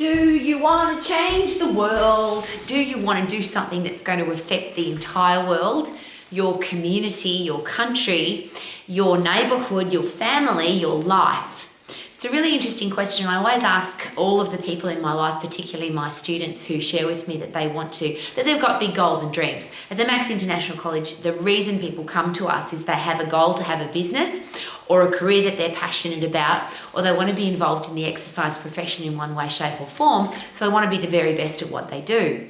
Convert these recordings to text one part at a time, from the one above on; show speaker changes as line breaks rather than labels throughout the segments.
Do you want to change the world? Do you want to do something that's going to affect the entire world, your community, your country, your neighborhood, your family, your life? It's a really interesting question. I always ask all of the people in my life, particularly my students who share with me that they've got big goals and dreams. At the Max International College, the reason people come to us is they have a goal to have a business or a career that they're passionate about, or they want to be involved in the exercise profession in one way, shape or form, so they want to be the very best at what they do.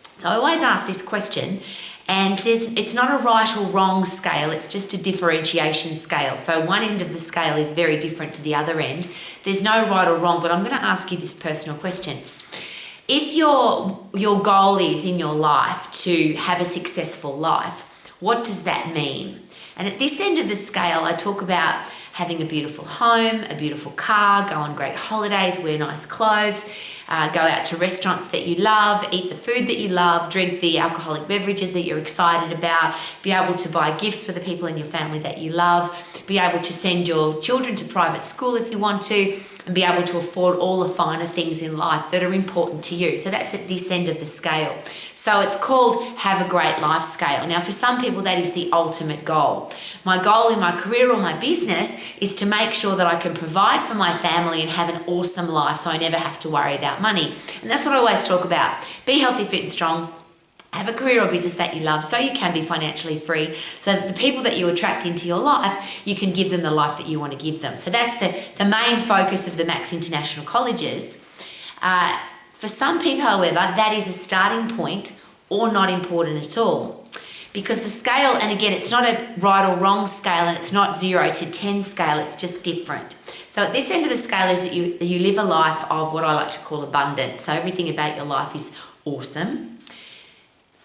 So I always ask this question, and it's not a right or wrong scale, it's just a differentiation scale. So one end of the scale is very different to the other end. There's no right or wrong, but I'm going to ask you this personal question. If your goal is in your life to have a successful life, what does that mean? And at this end of the scale, I talk about having a beautiful home, a beautiful car, go on great holidays, wear nice clothes, go out to restaurants that you love, eat the food that you love, drink the alcoholic beverages that you're excited about, be able to buy gifts for the people in your family that you love, be able to send your children to private school if you want to, and be able to afford all the finer things in life that are important to you. So that's at this end of the scale. So it's called have a great life scale. Now for some people that is the ultimate goal. My goal in my career or my business is to make sure that I can provide for my family and have an awesome life so I never have to worry about money. And that's what I always talk about. Be healthy, fit and strong. Have a career or business that you love so you can be financially free, so that the people that you attract into your life, you can give them the life that you want to give them. So that's the main focus of the Max International Colleges. For some people, however, that is a starting point or not important at all. Because the scale, and again, it's not a right or wrong scale, and it's not 0 to 10 scale, it's just different. So at this end of the scale is that you live a life of what I like to call abundance. So everything about your life is awesome.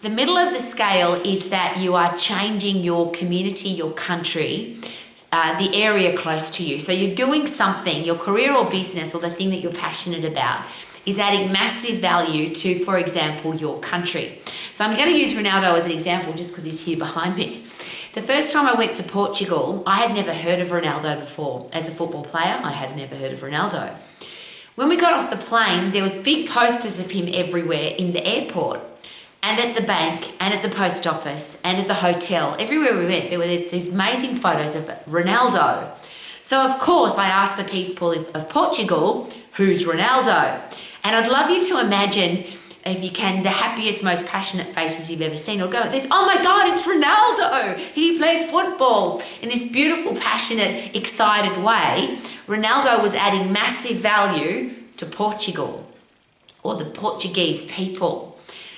The middle of the scale is that you are changing your community, your country, the area close to you. So you're doing something, your career or business or the thing that you're passionate about is adding massive value to, for example, your country. So I'm going to use Ronaldo as an example just because he's here behind me. The first time I went to Portugal, I had never heard of Ronaldo before. As a football player, I had never heard of Ronaldo. When we got off the plane, there was big posters of him everywhere in the airport, and at the bank, and at the post office, and at the hotel. Everywhere we went, there were these amazing photos of Ronaldo. So of course, I asked the people of Portugal, who's Ronaldo? And I'd love you to imagine, if you can, the happiest, most passionate faces you've ever seen, or go like this: oh my God, it's Ronaldo! He plays football. In this beautiful, passionate, excited way, Ronaldo was adding massive value to Portugal, or the Portuguese people.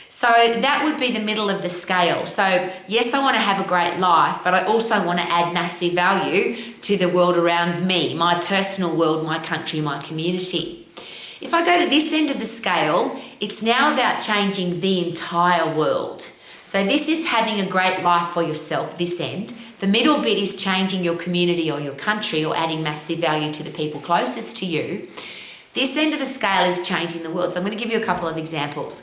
So that would be the middle of the scale. So yes, I want to have a great life, but I also want to add massive value to the world around me, my personal world, my country, my community. If I go to this end of the scale, it's now about changing the entire world. So this is having a great life for yourself, this end. The middle bit is changing your community or your country, or adding massive value to the people closest to you. This end of the scale is changing the world. So I'm going to give you a couple of examples.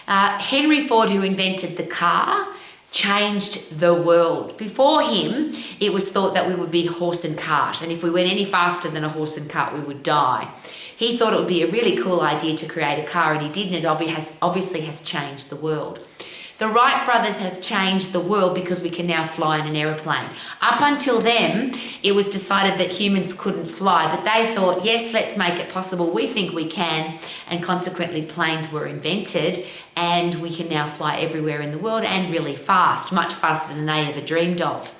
Henry Ford, who invented the car, changed the world. Before him, it was thought that we would be horse and cart, and if we went any faster than a horse and cart, we would die. He thought it would be a really cool idea to create a car, and he did, and it obviously has changed the world. The Wright brothers have changed the world because we can now fly in an aeroplane. Up until then, it was decided that humans couldn't fly, but they thought, yes, let's make it possible. We think we can, and consequently planes were invented, and we can now fly everywhere in the world, and really fast, much faster than they ever dreamed of.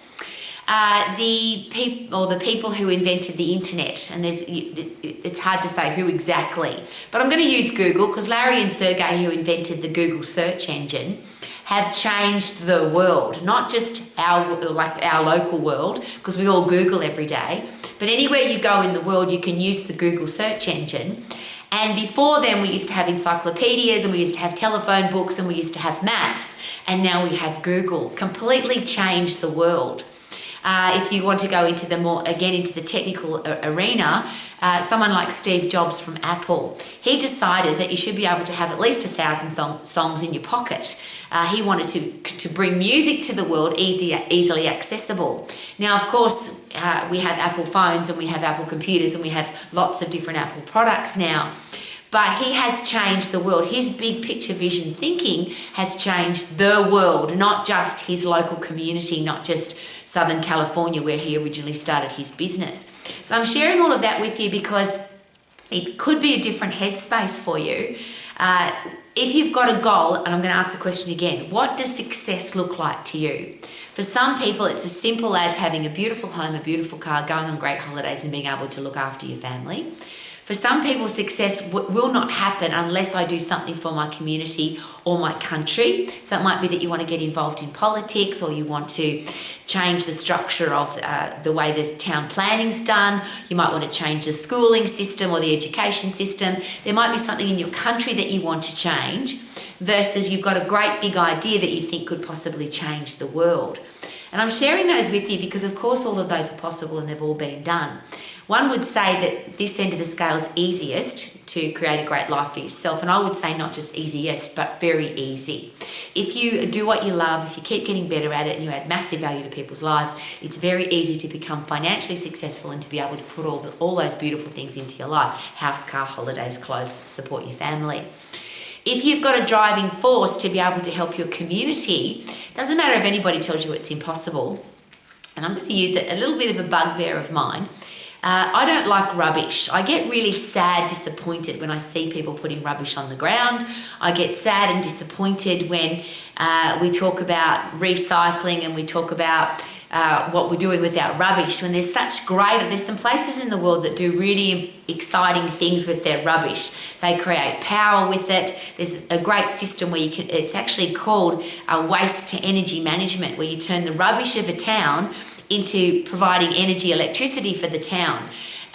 The people who invented the internet, and it's hard to say who exactly, but I'm going to use Google, because Larry and Sergey, who invented the Google search engine, have changed the world, not just our local world, because we all Google every day, but anywhere you go in the world, you can use the Google search engine. And before then, we used to have encyclopedias, and we used to have telephone books, and we used to have maps, and now we have Google. Completely changed the world. If you want to go into the technical arena, someone like Steve Jobs from Apple, he decided that you should be able to have at least 1,000 songs in your pocket. He wanted to bring music to the world easily accessible. Now, of course, we have Apple phones, and we have Apple computers, and we have lots of different Apple products now. but he has changed the world. His big picture vision thinking has changed the world, not just his local community, not just Southern California where he originally started his business. So I'm sharing all of that with you because it could be a different headspace for you. If you've got a goal, and I'm going to ask the question again, what does success look like to you? For some people, it's as simple as having a beautiful home, a beautiful car, going on great holidays and being able to look after your family. For some people, success will not happen unless I do something for my community or my country. So it might be that you want to get involved in politics, or you want to change the structure of the way the town planning's done. You might want to change the schooling system or the education system. There might be something in your country that you want to change, versus you've got a great big idea that you think could possibly change the world. And I'm sharing those with you because, of course, all of those are possible and they've all been done. One would say that this end of the scale is easiest to create a great life for yourself. And I would say not just easiest, but very easy. If you do what you love, if you keep getting better at it and you add massive value to people's lives, it's very easy to become financially successful and to be able to put all those beautiful things into your life. House, car, holidays, clothes, support your family. If you've got a driving force to be able to help your community, doesn't matter if anybody tells you it's impossible. And I'm going to use a little bit of a bugbear of mine. I don't like rubbish. I get really sad, disappointed when I see people putting rubbish on the ground. I get sad and disappointed when we talk about recycling and we talk about what we're doing with our rubbish, when there's some places in the world that do really exciting things with their rubbish. They create power with it. There's a great system where it's actually called waste to energy management, where you turn the rubbish of a town into providing energy, electricity for the town.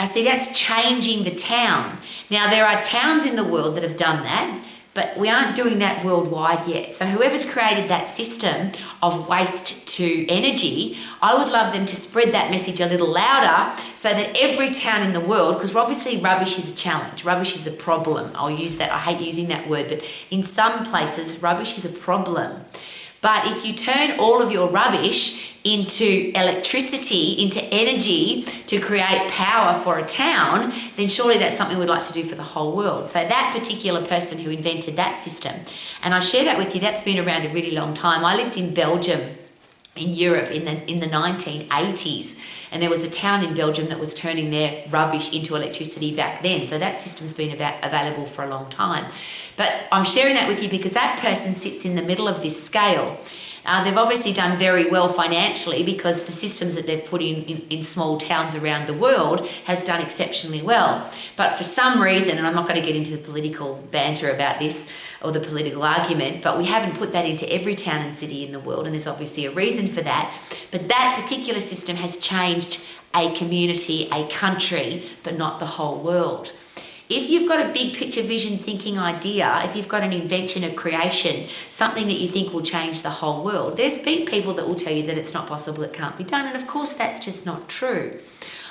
See, that's changing the town. Now, there are towns in the world that have done that, but we aren't doing that worldwide yet. So whoever's created that system of waste to energy, I would love them to spread that message a little louder so that every town in the world, because obviously rubbish is a challenge, rubbish is a problem. I'll use that, I hate using that word, but in some places, rubbish is a problem. But if you turn all of your rubbish into electricity, into energy to create power for a town, then surely that's something we'd like to do for the whole world. So that particular person who invented that system, and I share that with you, that's been around a really long time. I lived in Belgium, in Europe, in the 1980s, and there was a town in Belgium that was turning their rubbish into electricity back then. So that system's been available for a long time. But I'm sharing that with you because that person sits in the middle of this scale. They've obviously done very well financially because the systems that they've put in small towns around the world has done exceptionally well. But for some reason, and I'm not going to get into the political banter about this or the political argument, but we haven't put that into every town and city in the world, and there's obviously a reason for that. But that particular system has changed a community, a country, but not the whole world. If you've got a big picture vision thinking idea, if you've got an invention, a creation, something that you think will change the whole world, there's been people that will tell you that it's not possible, it can't be done, and of course that's just not true.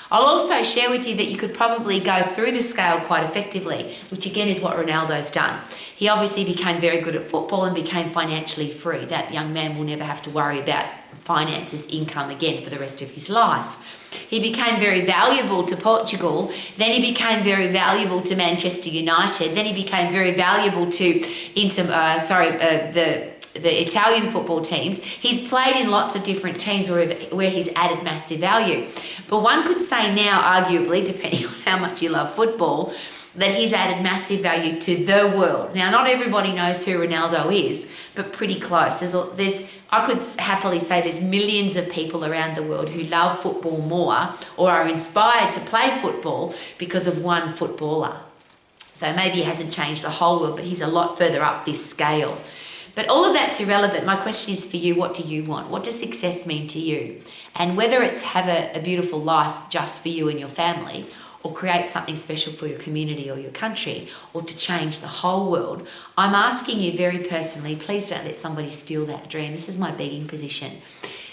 I'll also share with you that you could probably go through the scale quite effectively, which again is what Ronaldo's done. He obviously became very good at football and became financially free. That young man will never have to worry about finances, income again for the rest of his life. He became very valuable to Portugal, then he became very valuable to Manchester United, then he became very valuable to the Italian football teams. He's played in lots of different teams where he's added massive value. But one could say now, arguably, depending on how much you love football, that he's added massive value to the world. Now, not everybody knows who Ronaldo is, but pretty close. I could happily say there's millions of people around the world who love football more or are inspired to play football because of one footballer. So maybe he hasn't changed the whole world, but he's a lot further up this scale. But all of that's irrelevant. My question is for you, what do you want? What does success mean to you? And whether it's have a beautiful life just for you and your family, or create something special for your community or your country, or to change the whole world, I'm asking you very personally, please don't let somebody steal that dream. This is my begging position.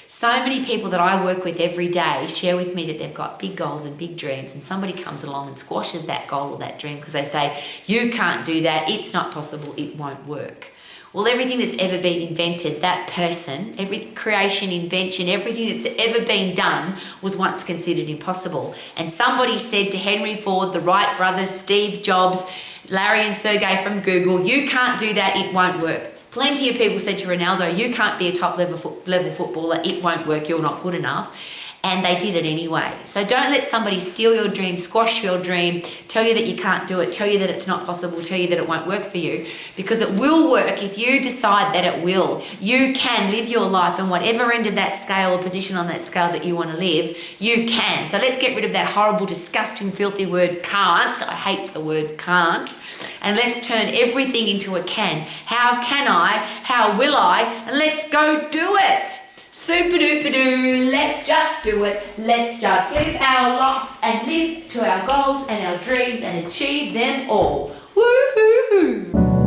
So many people that I work with every day share with me that they've got big goals and big dreams, and somebody comes along and squashes that goal or that dream because they say, you can't do that, it's not possible, it won't work. Well, everything that's ever been invented, that person, every creation, invention, everything that's ever been done was once considered impossible. And somebody said to Henry Ford, the Wright brothers, Steve Jobs, Larry and Sergey from Google, you can't do that, it won't work. Plenty of people said to Ronaldo, you can't be a top level footballer, it won't work, you're not good enough. And they did it anyway. So don't let somebody steal your dream, squash your dream, tell you that you can't do it, tell you that it's not possible, tell you that it won't work for you, because it will work if you decide that it will. You can live your life in whatever end of that scale or position on that scale that you want to live, you can. So let's get rid of that horrible, disgusting, filthy word can't. I hate the word can't. And let's turn everything into a can. How can I? How will I? And let's go do it. Super duper doo, let's just do it. Let's just live our life and live to our goals and our dreams and achieve them all. Woohoo!